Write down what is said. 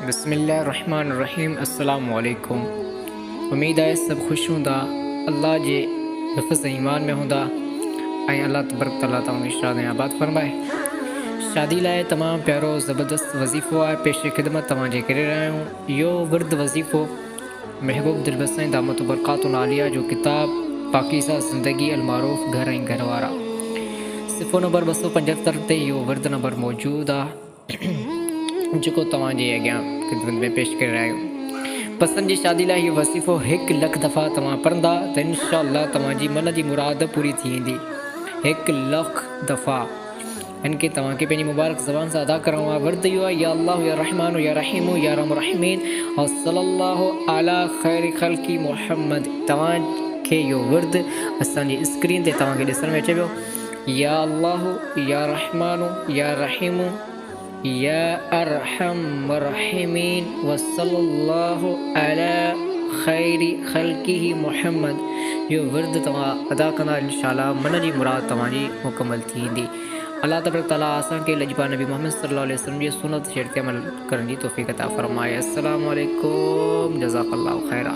बिस्मिल्लाहिर्रहमानिर्रहीम। अस्सलामु अलैकुम। उम्मीद है सब खुश हूंदा, अल्लाह जे हिफ़्ज़ ईमान में हूंदा ऐं अल्लाह तबारक तआला तव्हांखे शाद ऐं आबाद फरमाए। शादी लाइ तमामु प्यारो ज़बरदस्त वज़ीफ़ो आहे, पेशे ख़िदमत तव्हांजे करे रहिया आहियूं। इहो विर्द वज़ीफ़ो महबूब दिलबस्ताईं दामत बरक़ातुल आलिया जो किताब पाकीज़ा ज़िंदगी अलमारूफ़ घर ऐं घरवारा सिफ़ो नंबर 275 ते इहो विर्द नंबर मौजूदु आहे जेको तव्हांजे अॻियां ख़िदमत में पेश करे रहिया आहियूं। पसंदि जी शादी लाइ इहो वज़ीफ़ो 1 लख दफ़ा तव्हां पढ़ंदा त इंशाअल्लाह तव्हांजी मन जी मुराद पूरी थी वेंदी। 1 लख दफ़ा हिन खे तव्हांखे पंहिंजी मुबारक ज़बान सां अदा करिणो आहे। विर्द इहो आहे, या अल्लाह या रहमान या रहीम या रहम रहीमीन और सल्लल्लाहु अला ख़ैरि ख़ल्क़ी मुहम्मद। तव्हांखे इहो विर्द असांजी स्क्रीन ते तव्हांखे ॾिसण में अचे पियो। या अल्लाह या रहमान या रहीम या अरहम रहीमीन वसल्लल्लाहु अला ख़ैरि ख़ल्क़िही मुहम्मद। इहो विर्द तव्हां अदा कंदा इंशाअल्लाह मन जी मुराद तव्हांजी मुकमल थी वेंदी। अल्लाह तबारक तआला असांखे लजपा नबी मोहम्मद सल्लल्लाहु अलैहि वसल्लम जी सुन्नत शरीयत ते अमल करण जी तौफ़ीक़ अता फ़रमाए। अस्सलामु अलैकुम, जज़ाकल्लाहु ख़ैरा।